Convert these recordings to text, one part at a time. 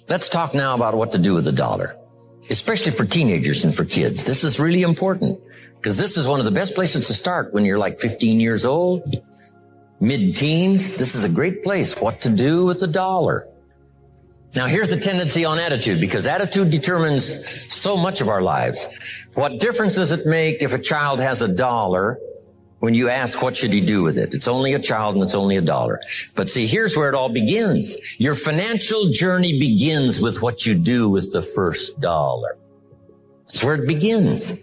Let's talk now about what to do with the dollar, especially for teenagers and for kids. This is really important because this is one of the best places to start when you're like 15 years old, mid-teens. This is a great place. What to do with the dollar. Now, here's the tendency on attitude, because attitude determines so much of our lives. What difference does it make if a child has $1 when you ask what should he do with it? It's only a child and it's only $1. But see, here's where it all begins. Your financial journey begins with what you do with the first $1. That's where it begins.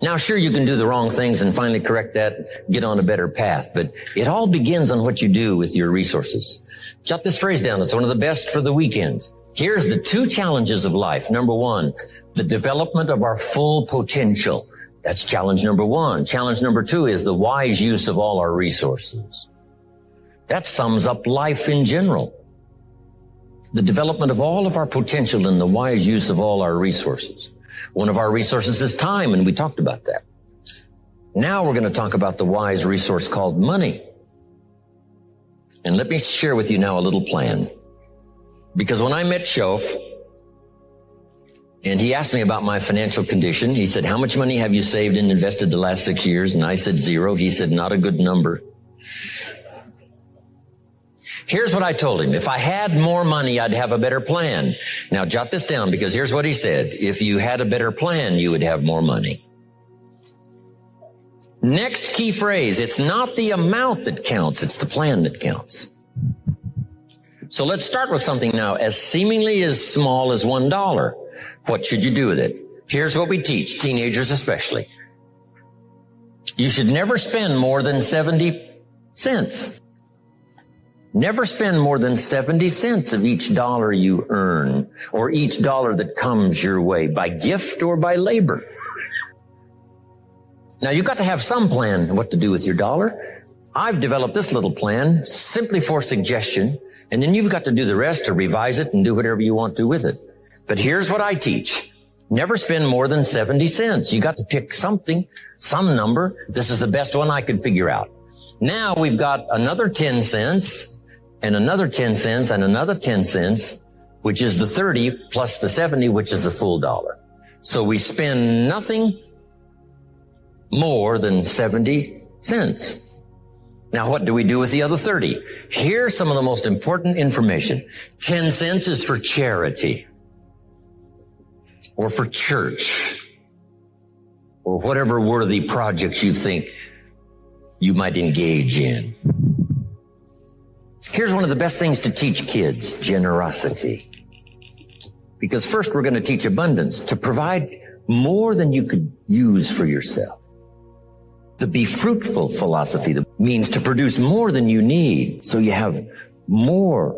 Now, sure, you can do the wrong things and finally correct that, get on a better path, but it all begins on what you do with your resources. Jot this phrase down. It's one of the best for the weekend. Here's the 2 challenges of life. Number 1, the development of our full potential. That's challenge number 1. Challenge number 2 is the wise use of all our resources. That sums up life in general. The development of all of our potential and the wise use of all our resources. One of our resources is time, and we talked about that. Now we're going to talk about the wise resource called money. And let me share with you now a little plan. Because when I met Shof, and he asked me about my financial condition, he said, how much money have you saved and invested the last 6 years? And I said 0. He said, not a good number. Here's what I told him. If I had more money, I'd have a better plan. Now, jot this down, because here's what he said. If you had a better plan, you would have more money. Next key phrase, it's not the amount that counts, it's the plan that counts. So let's start with something now as seemingly as small as $1. What should you do with it? Here's what we teach, teenagers especially. You should never spend more than 70 cents. Never spend more than 70 cents of each $1 you earn, or each $1 that comes your way by gift or by labor. Now, you've got to have some plan what to do with your $1. I've developed this little plan simply for suggestion, and then you've got to do the rest to revise it and do whatever you want to with it. But here's what I teach. Never spend more than 70 cents. You got to pick something, some number. This is the best one I could figure out. Now we've got another 10 cents and another 10 cents and another 10 cents, which is the 30 plus the 70, which is the full $1. So we spend nothing more than 70 cents. Now, what do we do with the other 30? Here's some of the most important information. 10 cents is for charity, or for church, or whatever worthy projects you think you might engage in. Here's one of the best things to teach kids, generosity. Because first we're going to teach abundance, to provide more than you could use for yourself. The be fruitful philosophy that means to produce more than you need, so you have more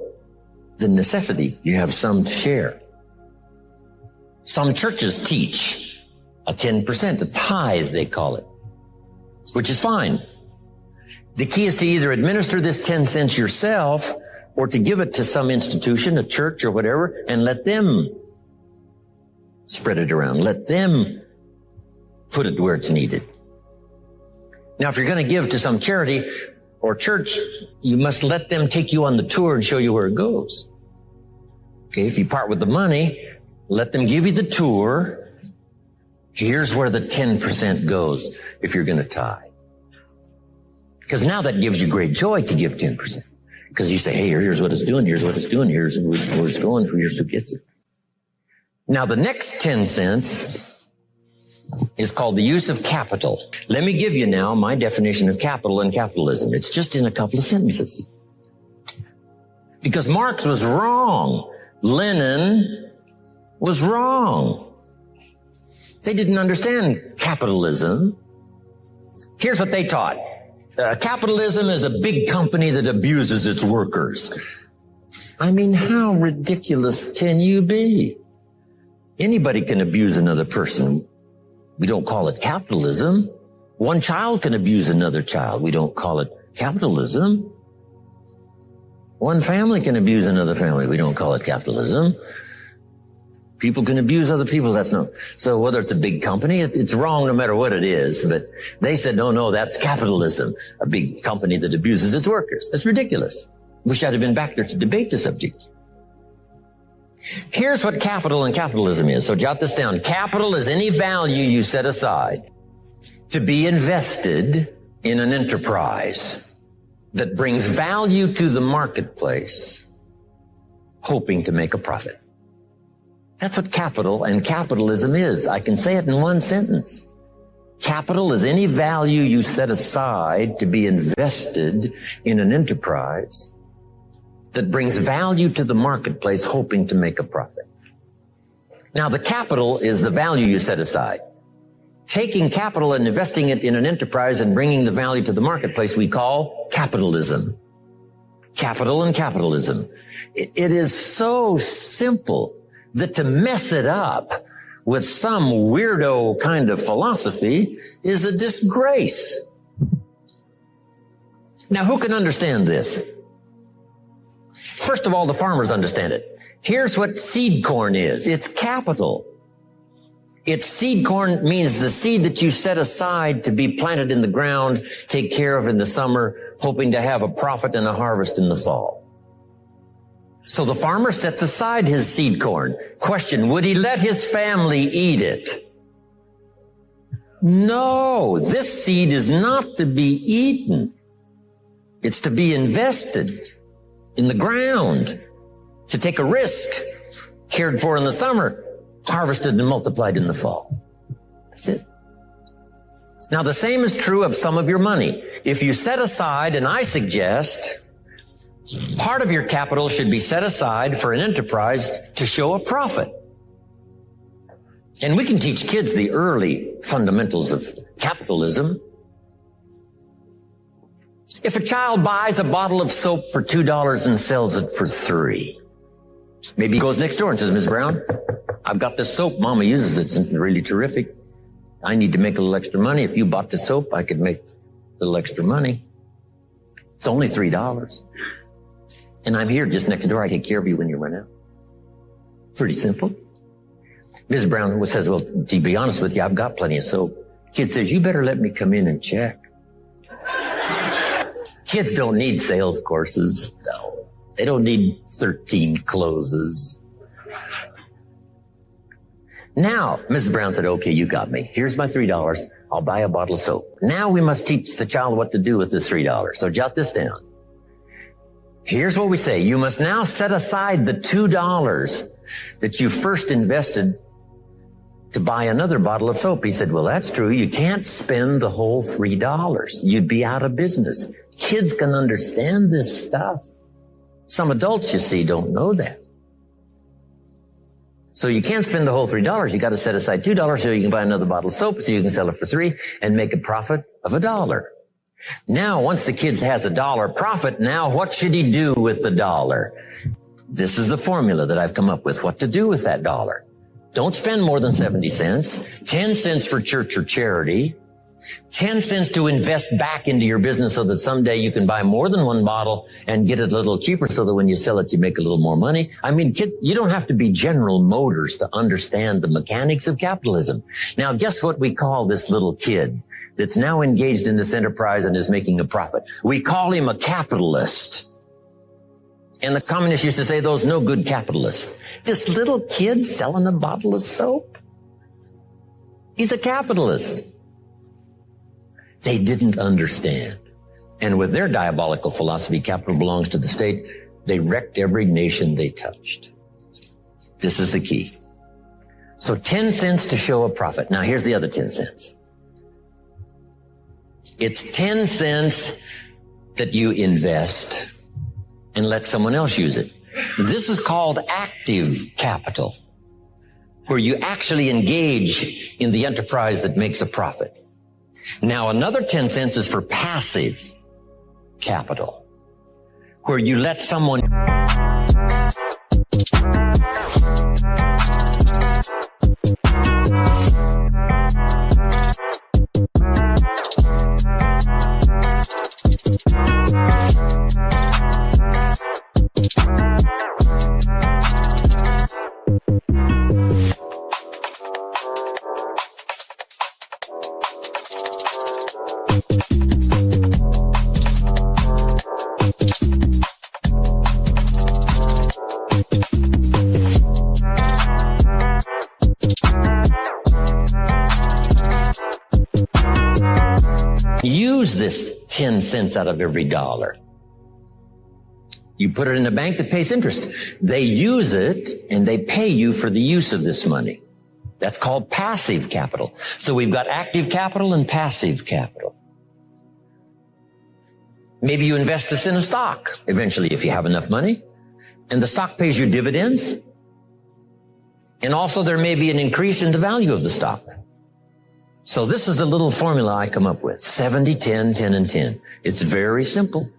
than necessity. You have some to share. Some churches teach a 10%, a tithe they call it, which is fine. The key is to either administer this 10 cents yourself or to give it to some institution, a church or whatever, and let them spread it around. Let them put it where it's needed. Now, if you're going to give to some charity or church, you must let them take you on the tour and show you where it goes. Okay, if you part with the money, let them give you the tour. Here's where the 10% goes if you're going to tithe. Because now that gives you great joy to give 10%. Because you say, hey, here's what it's doing, here's what it's doing, here's where it's going, here's who gets it. Now, the next 10 cents is called the use of capital. Let me give you now my definition of capital and capitalism. It's just in a couple of sentences. Because Marx was wrong. Lenin was wrong. They didn't understand capitalism. Here's what they taught. Capitalism is a big company that abuses its workers. I mean, how ridiculous can you be? Anybody can abuse another person. We don't call it capitalism. One child can abuse another child. We don't call it capitalism. One family can abuse another family. We don't call it capitalism. People can abuse other people. That's no. So whether it's a big company, it's wrong no matter what it is. But they said, no, that's capitalism. A big company that abuses its workers. That's ridiculous. Wish I'd have been back there to debate the subject. Here's what capital and capitalism is. So jot this down. Capital is any value you set aside to be invested in an enterprise that brings value to the marketplace, hoping to make a profit. That's what capital and capitalism is. I can say it in one sentence. Capital is any value you set aside to be invested in an enterprise that brings value to the marketplace, hoping to make a profit. Now, the capital is the value you set aside. Taking capital and investing it in an enterprise and bringing the value to the marketplace we call capitalism. Capital and capitalism. It is so simple that to mess it up with some weirdo kind of philosophy is a disgrace. Now, who can understand this? First of all, the farmers understand it. Here's what seed corn is. It's capital. It's seed corn means the seed that you set aside to be planted in the ground, take care of in the summer, hoping to have a profit and a harvest in the fall. So the farmer sets aside his seed corn. Question, would he let his family eat it? No, this seed is not to be eaten. It's to be invested in the ground, to take a risk, cared for in the summer, harvested and multiplied in the fall. That's it. Now, the same is true of some of your money. If you set aside, and I suggest, part of your capital should be set aside for an enterprise to show a profit. And we can teach kids the early fundamentals of capitalism. If a child buys a bottle of soap for $2 and sells it for $3, maybe he goes next door and says, Ms. Brown, I've got this soap. Mama uses it. It's really terrific. I need to make a little extra money. If you bought this soap, I could make a little extra money. It's only $3. And I'm here just next door. I take care of you when you run out. Pretty simple. Ms. Brown says, well, to be honest with you, I've got plenty of soap. Kid says, you better let me come in and check. Kids don't need sales courses. No. They don't need 13 closes. Now, Mrs. Brown said, okay, you got me. Here's my $3. I'll buy a bottle of soap. Now we must teach the child what to do with this $3. So jot this down. Here's what we say. You must now set aside the $2 that you first invested to buy another bottle of soap. He said, well, that's true. You can't spend the whole $3. You'd be out of business. Kids can understand this stuff. Some adults, you see, don't know that. So you can't spend the whole $3. You got to set aside $2 so you can buy another bottle of soap so you can sell it for $3 and make a profit of $1. Now, once the kid has $1 profit, now what should he do with the $1? This is the formula that I've come up with, what to do with that $1. Don't spend more than 70 cents, 10 cents for church or charity, 10 cents to invest back into your business so that someday you can buy more than one bottle and get it a little cheaper so that when you sell it, you make a little more money. I mean, kids, you don't have to be General Motors to understand the mechanics of capitalism. Now, guess what we call this little kid that's now engaged in this enterprise and is making a profit? We call him a capitalist. And the communists used to say those no good capitalists. This little kid selling a bottle of soap, he's a capitalist. They didn't understand. And with their diabolical philosophy, capital belongs to the state, they wrecked every nation they touched. This is the key. So 10 cents to show a profit. Now here's the other 10 cents. It's 10 cents that you invest and let someone else use it. This is called active capital, where you actually engage in the enterprise that makes a profit. Now, another 10 cents is for passive capital, where you let someone use this 10 cents out of every dollar. You put it in a bank that pays interest. They use it and they pay you for the use of this money. That's called passive capital. So we've got active capital and passive capital. Maybe you invest this in a stock eventually if you have enough money, and the stock pays you dividends. And also there may be an increase in the value of the stock. So this is the little formula I come up with. 70, 10, 10, and 10. It's very simple.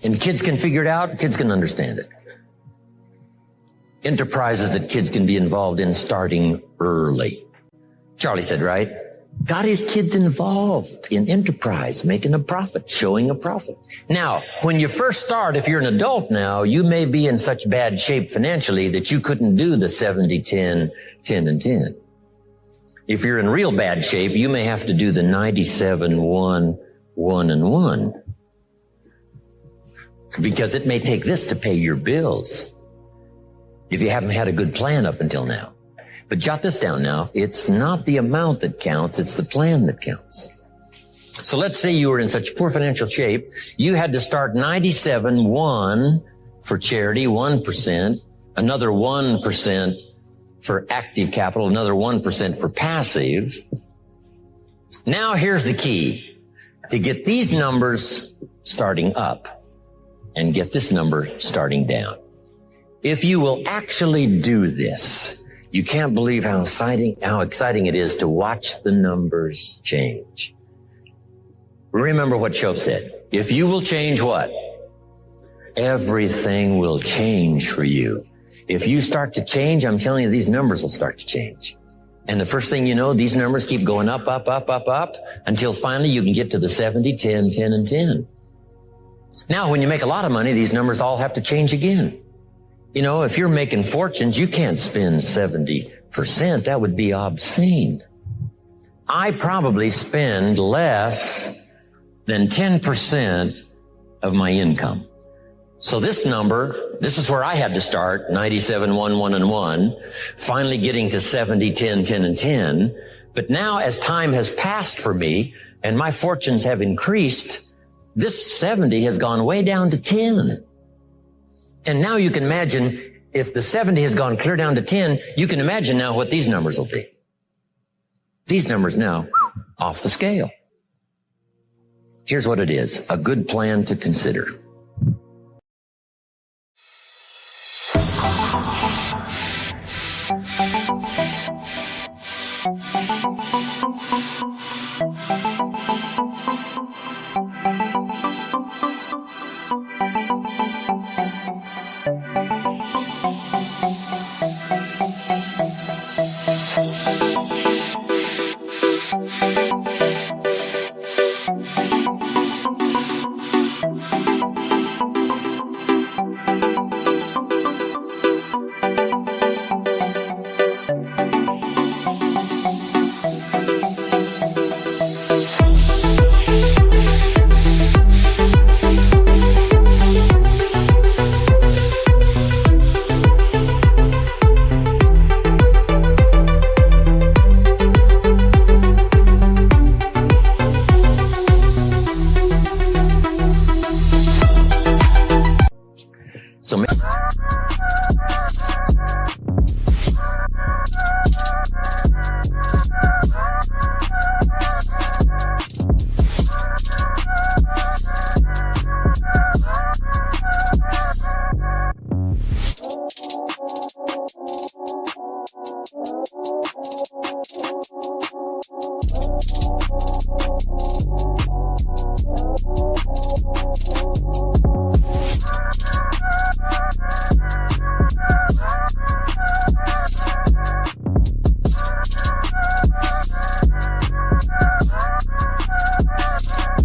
And kids can figure it out. Kids can understand it. Enterprises that kids can be involved in starting early. Charlie said, right? Got his kids involved in enterprise, making a profit, showing a profit. Now, when you first start, if you're an adult now, you may be in such bad shape financially that you couldn't do the 70, 10, 10, and 10. If you're in real bad shape, you may have to do the 97, 1, 1, and 1. Because it may take this to pay your bills if you haven't had a good plan up until now. But jot this down now. It's not the amount that counts. It's the plan that counts. So let's say you were in such poor financial shape, you had to start 97, 1 for charity, 1%, another 1% for active capital, another 1% for passive. Now here's the key. To get these numbers starting up and get this number starting down. If you will actually do this, you can't believe how exciting it is to watch the numbers change. Remember what Shoaff said. If you will change what? Everything will change for you. If you start to change, I'm telling you, these numbers will start to change. And the first thing you know, these numbers keep going up, up, up, up, up, until finally you can get to the 70, 10, 10, and 10. Now, when you make a lot of money, these numbers all have to change again. You know, if you're making fortunes, you can't spend 70%. That would be obscene. I probably spend less than 10% of my income. So this number, this is where I had to start, 97, 1, 1, and 1, finally getting to 70, 10, 10, and 10. But now as time has passed for me and my fortunes have increased, this 70 has gone way down to 10. And now you can imagine if the 70 has gone clear down to 10, you can imagine now what these numbers will be. These numbers now off the scale. Here's what it is, a good plan to consider.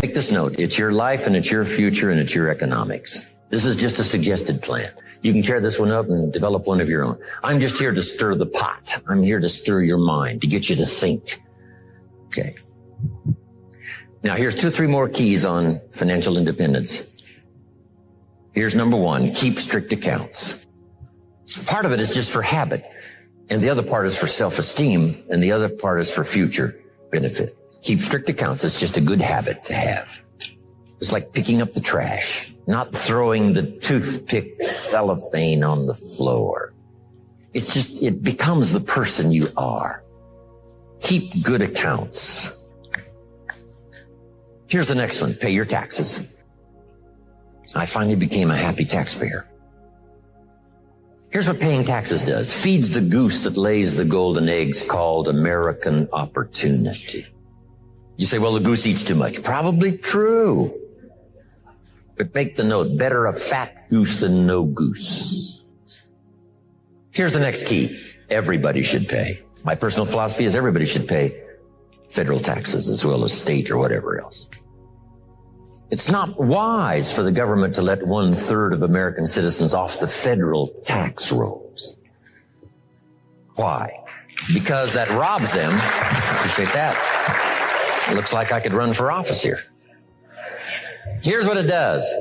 Make this note. It's your life and it's your future and it's your economics. This is just a suggested plan. You can tear this one up and develop one of your own. I'm just here to stir the pot. I'm here to stir your mind, to get you to think. Okay. Now here's 2 or 3 more keys on financial independence. Here's number 1, keep strict accounts. Part of it is just for habit, and the other part is for self-esteem, and the other part is for future benefit. Keep strict accounts. It's just a good habit to have. It's like picking up the trash, not throwing the toothpick cellophane on the floor. It's just, it becomes the person you are. Keep good accounts. Here's the next one. Pay your taxes. I finally became a happy taxpayer. Here's what paying taxes does. Feeds the goose that lays the golden eggs called American opportunity. You say, well, the goose eats too much. Probably true. But make the note, better a fat goose than no goose. Here's the next key. Everybody should pay. My personal philosophy is everybody should pay federal taxes as well as state or whatever else. It's not wise for the government to let 1/3 of American citizens off the federal tax rolls. Why? Because that robs them. Appreciate that. It looks like I could run for office here. Here's what it does.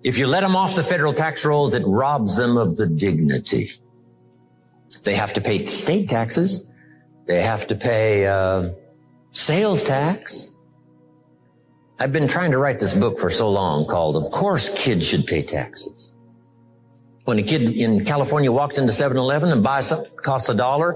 If you let them off the federal tax rolls, it robs them of the dignity. They have to pay state taxes. They have to pay sales tax. I've been trying to write this book for so long called, Of Course Kids Should Pay Taxes. When a kid in California walks into 7-Eleven and buys something that costs $1,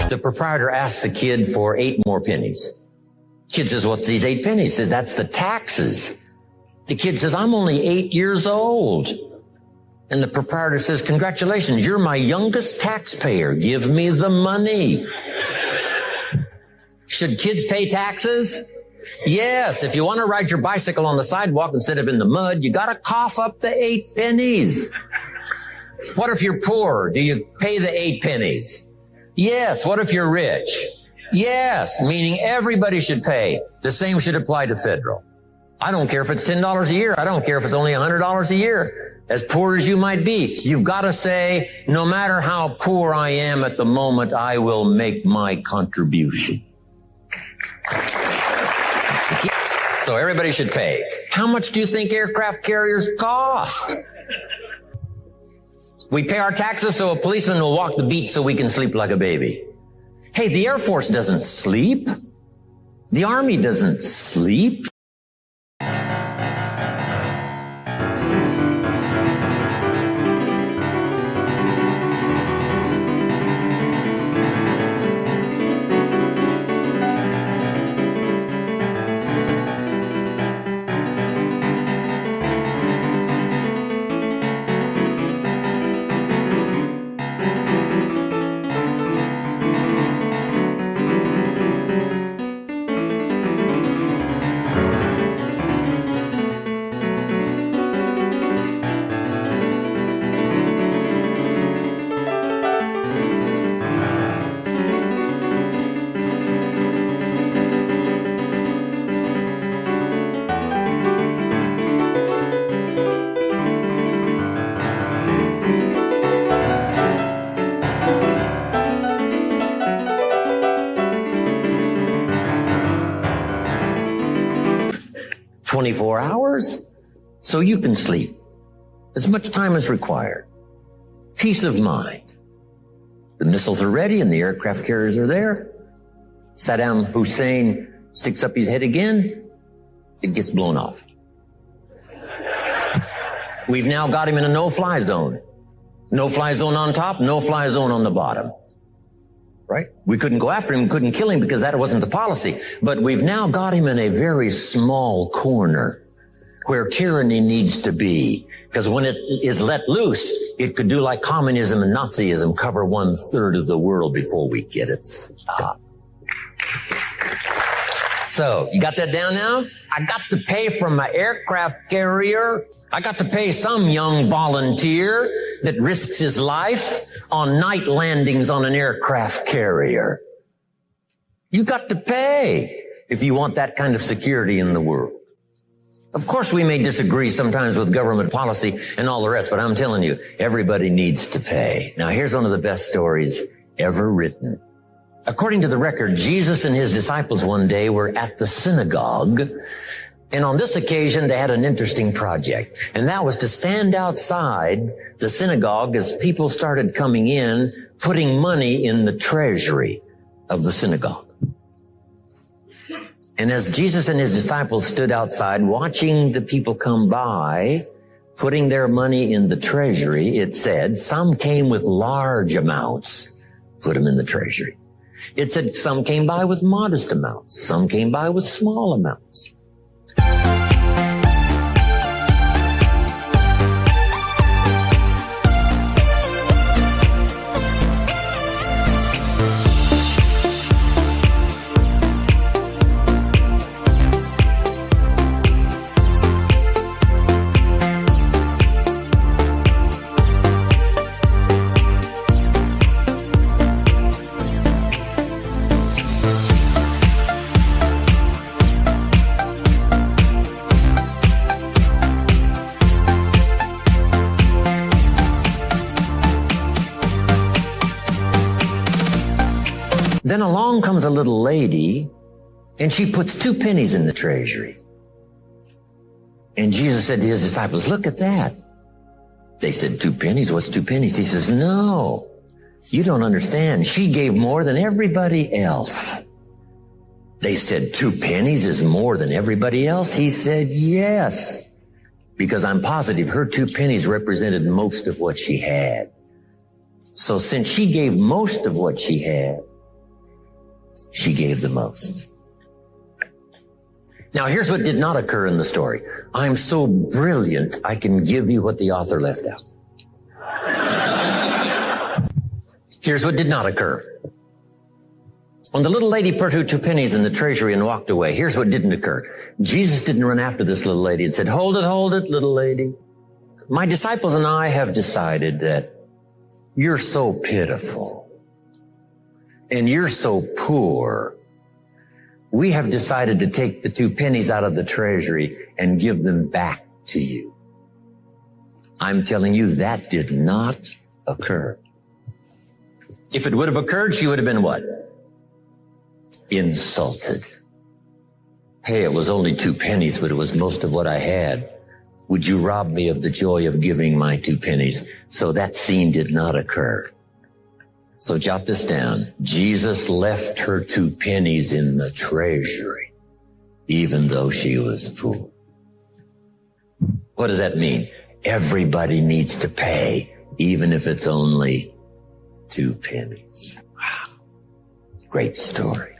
the proprietor asks the kid for 8 more pennies. Kid says, what's these 8 pennies? Says, that's the taxes. The kid says, I'm only 8 years old. And the proprietor says, congratulations, you're my youngest taxpayer. Give me the money. Should kids pay taxes? Yes. If you want to ride your bicycle on the sidewalk instead of in the mud, you got to cough up the 8 pennies. What if you're poor? Do you pay the 8 pennies? Yes. What if you're rich? Yes. Meaning everybody should pay. The same should apply to federal. I don't care if it's $10 a year. I don't care if it's only $100 a year. As poor as you might be, you've got to say, no matter how poor I am at the moment, I will make my contribution. That's the key. So everybody should pay. How much do you think aircraft carriers cost? We pay our taxes so a policeman will walk the beat so we can sleep like a baby. Hey, the Air Force doesn't sleep. The Army doesn't sleep. "24 hours, so you can sleep as much time as required. Peace of mind. The missiles are ready and the aircraft carriers are there. Saddam Hussein sticks up his head again, it gets blown off. We've now got him in a no-fly zone. No-fly zone on top, no-fly zone on the bottom. Right? We couldn't go after him, couldn't kill him because that wasn't the policy. But we've now got him in a very small corner where tyranny needs to be. Because when it is let loose, it could do like communism and Nazism, cover 1/3 of the world before we get it stopped. So, you got that down now? I got to pay for my aircraft carrier. I got to pay some young volunteer that risks his life on night landings on an aircraft carrier. You got to pay if you want that kind of security in the world. Of course, we may disagree sometimes with government policy and all the rest, but I'm telling you, everybody needs to pay. Now, here's one of the best stories ever written. According to the record, Jesus and his disciples one day were at the synagogue, and on this occasion, they had an interesting project, and that was to stand outside the synagogue as people started coming in, putting money in the treasury of the synagogue. And as Jesus and his disciples stood outside watching the people come by, putting their money in the treasury, it said, some came with large amounts, put them in the treasury. It said some came by with modest amounts, some came by with small amounts. Then along comes a little lady, and she puts 2 pennies in the treasury. And Jesus said to his disciples, look at that. They said, 2 pennies? What's 2 pennies? He says, no, you don't understand. She gave more than everybody else. They said, 2 pennies is more than everybody else? He said, yes, because I'm positive her 2 pennies represented most of what she had. So since she gave most of what she had, she gave the most. Now, here's what did not occur in the story. I'm so brilliant, I can give you what the author left out. Here's what did not occur. When the little lady put her 2 pennies in the treasury and walked away, here's what didn't occur. Jesus didn't run after this little lady and said, hold it, little lady. My disciples and I have decided that you're so pitiful. And you're so poor, we have decided to take the 2 pennies out of the treasury and give them back to you. I'm telling you, that did not occur. If it would have occurred, she would have been what? Insulted. Hey, it was only 2 pennies, but it was most of what I had. Would you rob me of the joy of giving my 2 pennies? So that scene did not occur. So jot this down. Jesus left her 2 pennies in the treasury, even though she was poor. What does that mean? Everybody needs to pay, even if it's only 2 pennies. Wow. Great story.